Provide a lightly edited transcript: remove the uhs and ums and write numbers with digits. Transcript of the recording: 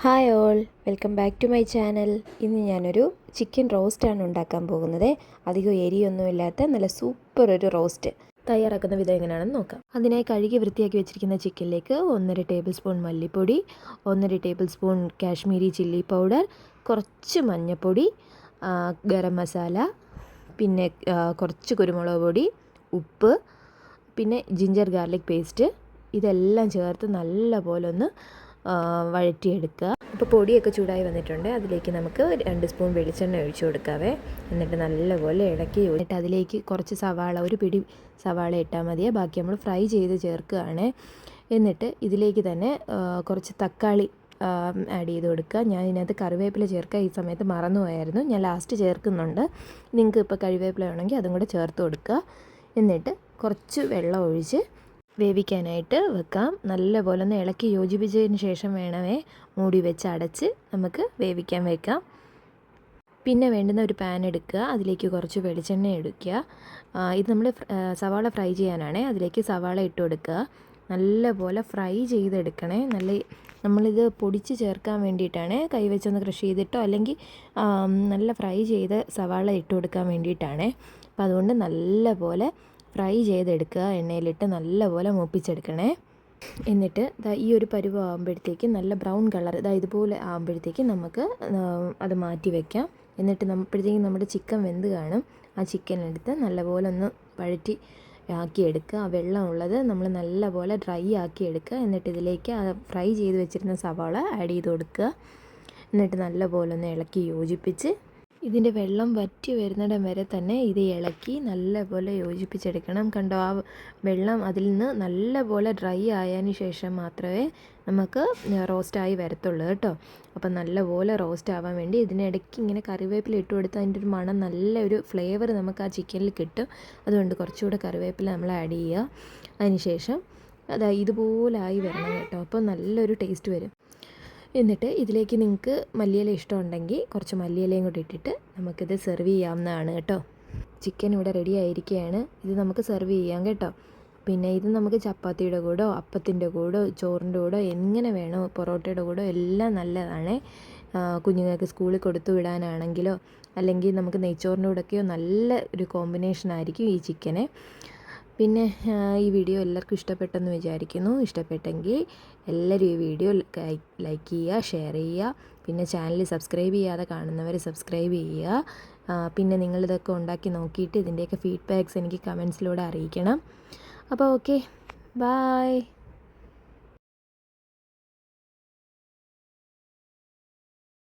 Hi all, welcome back to my channel. ഇന്ന് ഞാനൊരു chicken റോസ്റ്റാണ് ഉണ്ടാക്കാൻ പോകുന്നത്. അധികം എരിയൊന്നുമില്ലാത്ത നല്ല സൂപ്പർ ഒരു റോസ്റ്റ് തയ്യാറാക്കുന്ന വിധം എങ്ങനെയാണെന്ന് നോക്കാം. അതിനായി കഴുകി വൃത്തിയാക്കി വെച്ചിരിക്കുന്ന ചിക്കനിലേക്ക് 1.5 ടേബിൾ സ്പൂൺ മല്ലിപ്പൊടി, 1.5 table spoon Kashmiri chilli powder, കുറച്ച് മഞ്ഞൾപ്പൊടി, ഗരം മസാല, പിന്നെ കുറച്ച് കുരുമുളക് പൊടി, ഉപ്പ്, പിന്നെ ജിഞ്ചർ ഗാർലിക് പേസ്റ്റ്, ഇതെല്ലാം ചേർത്ത് നല്ലപോലെ ഒന്ന് വഴറ്റിയെടുക്കുക. അപ്പോൾ പൊടിയൊക്കെ ചൂടായി വന്നിട്ടുണ്ട്. അതിലേക്ക് നമുക്ക് 2 സ്പൂൺ വെളിച്ചെണ്ണ ഒഴിച്ചു കൊടുക്കാവേ. എന്നിട്ട് നല്ലപോലെ ഇളക്കി എന്നിട്ട് അതിലേക്ക് കുറച്ച് സവാള, ഒരു പിടി സവാള ഇട്ടാൽ മതിയെ. ബാക്കി നമ്മൾ ഫ്രൈ ചെയ്ത് ചേർക്കുകയാണ്. എന്നിട്ട് ഇതിലേക്ക് തന്നെ കുറച്ച് തക്കാളി ആഡ് ചെയ്ത് കൊടുക്കുക. ഞാൻ ഇതിനകത്ത് കറിവേപ്പില ചേർക്കുക ഈ സമയത്ത് മറന്നുപോയായിരുന്നു. ഞാൻ ലാസ്റ്റ് ചേർക്കുന്നുണ്ട്. നിങ്ങൾക്ക് ഇപ്പോൾ കറിവേപ്പില വേണമെങ്കിൽ അതും കൂടെ ചേർത്ത് കൊടുക്കുക. എന്നിട്ട് കുറച്ച് വെള്ളം ഒഴിച്ച് വേവിക്കാനായിട്ട് വെക്കാം. നല്ലപോലെ ഒന്ന് ഇളക്കി യോജിപ്പിച്ചതിന് ശേഷം വേണമേ മൂടി വെച്ച് അടച്ച് നമുക്ക് വേവിക്കാൻ വെക്കാം. പിന്നെ വേണ്ടുന്ന ഒരു പാൻ എടുക്കുക. അതിലേക്ക് കുറച്ച് വെളിച്ചെണ്ണ എടുക്കുക. ഇത് നമ്മൾ സവാള ഫ്രൈ ചെയ്യാനാണ്. അതിലേക്ക് സവാള ഇട്ട് കൊടുക്കുക. നല്ലപോലെ ഫ്രൈ ചെയ്തെടുക്കണേ. നമ്മളിത് പൊടിച്ച് ചേർക്കാൻ വേണ്ടിയിട്ടാണ്. കൈവച്ചൊന്ന് ക്രഷ് ചെയ്തിട്ടോ അല്ലെങ്കിൽ നല്ല ഫ്രൈ ചെയ്ത് സവാള ഇട്ട് കൊടുക്കാൻ വേണ്ടിയിട്ടാണ്. അപ്പോൾ അതുകൊണ്ട് നല്ലപോലെ ഫ്രൈ ചെയ്തെടുക്കുക. എണ്ണയിലിട്ട് നല്ലപോലെ മൂപ്പിച്ചെടുക്കണേ. എന്നിട്ട് ഈ ഒരു പരുവം ആകുമ്പോഴത്തേക്ക് നല്ല ബ്രൗൺ കളർ ഇതുപോലെ ആകുമ്പോഴത്തേക്ക് നമുക്ക് അത് മാറ്റി വയ്ക്കാം. എന്നിട്ട് അപ്പോഴത്തേക്കും നമ്മുടെ ചിക്കൻ വെന്ത് കാണും. ആ ചിക്കൻ എടുത്ത് നല്ലപോലെ ഒന്ന് വഴറ്റി ആക്കിയെടുക്കുക. ആ വെള്ളമുള്ളത് നമ്മൾ നല്ലപോലെ ഡ്രൈ ആക്കിയെടുക്കുക. എന്നിട്ട് ഇതിലേക്ക് ഫ്രൈ ചെയ്ത് വെച്ചിരുന്ന സവാള ആഡ് ചെയ്ത് കൊടുക്കുക. എന്നിട്ട് നല്ലപോലെ ഒന്ന് ഇളക്കി യോജിപ്പിച്ച് ഇതിൻ്റെ വെള്ളം വറ്റി വരുന്നിടം വരെ തന്നെ ഇത് ഇളക്കി നല്ലപോലെ യോജിപ്പിച്ചെടുക്കണം. കണ്ടോ, ആ വെള്ളം അതിൽ നിന്ന് നല്ലപോലെ ഡ്രൈ ആയതിന് ശേഷം മാത്രമേ നമുക്ക് റോസ്റ്റായി വരത്തുള്ളൂ കേട്ടോ. അപ്പം നല്ലപോലെ റോസ്റ്റ് ആവാൻ വേണ്ടി ഇതിനിടയ്ക്ക് ഇങ്ങനെ കറിവേപ്പില ഇട്ട് കൊടുത്താൽ അതിൻ്റെ ഒരു മണം, നല്ലൊരു ഫ്ലേവർ നമുക്ക് ആ ചിക്കനിൽ കിട്ടും. അതുകൊണ്ട് കുറച്ചുകൂടെ കറിവേപ്പില നമ്മൾ ആഡ് ചെയ്യുക. അതിന് ശേഷം ഇതുപോലെ ആയി വരണം കേട്ടോ. അപ്പോൾ നല്ലൊരു ടേസ്റ്റ് വരും. എന്നിട്ട് ഇതിലേക്ക് നിങ്ങൾക്ക് മല്ലിയില ഇഷ്ടമുണ്ടെങ്കിൽ കുറച്ച് മല്ലിയിലയും കൂടി ഇട്ടിട്ട് നമുക്കിത് സെർവ് ചെയ്യാവുന്നതാണ് കേട്ടോ. ചിക്കൻ ഇവിടെ റെഡി ആയിരിക്കുകയാണ്. ഇത് നമുക്ക് സെർവ് ചെയ്യാം കേട്ടോ. പിന്നെ ഇത് നമുക്ക് ചപ്പാത്തിയുടെ കൂടോ അപ്പത്തിൻ്റെ കൂടോ ചോറിൻ്റെ കൂടോ എങ്ങനെ വേണോ, പൊറോട്ടയുടെ കൂടോ എല്ലാം നല്ലതാണ്. കുഞ്ഞുങ്ങൾക്ക് സ്കൂളിൽ കൊടുത്തു വിടാനാണെങ്കിലോ അല്ലെങ്കിൽ നമുക്ക് നെയ്ച്ചോറിൻ്റെ കൂടെയൊക്കെയോ നല്ല ഒരു കോമ്പിനേഷൻ ആയിരിക്കും ഈ ചിക്കനെ. പിന്നെ ഈ വീഡിയോ എല്ലാവർക്കും ഇഷ്ടപ്പെട്ടെന്ന് വിചാരിക്കുന്നു. ഇഷ്ടപ്പെട്ടെങ്കിൽ എല്ലാവരും ഈ വീഡിയോ ലൈക്ക് ചെയ്യുക, ഷെയർ ചെയ്യുക. പിന്നെ ചാനൽ സബ്സ്ക്രൈബ് ചെയ്യാതെ കാണുന്നവർ സബ്സ്ക്രൈബ് ചെയ്യുക. പിന്നെ നിങ്ങളിതൊക്കെ ഉണ്ടാക്കി നോക്കിയിട്ട് ഇതിൻ്റെയൊക്കെ ഫീഡ്ബാക്ക്സ് എനിക്ക് കമൻസിലൂടെ അറിയിക്കണം. അപ്പോൾ ഓക്കെ, ബൈ.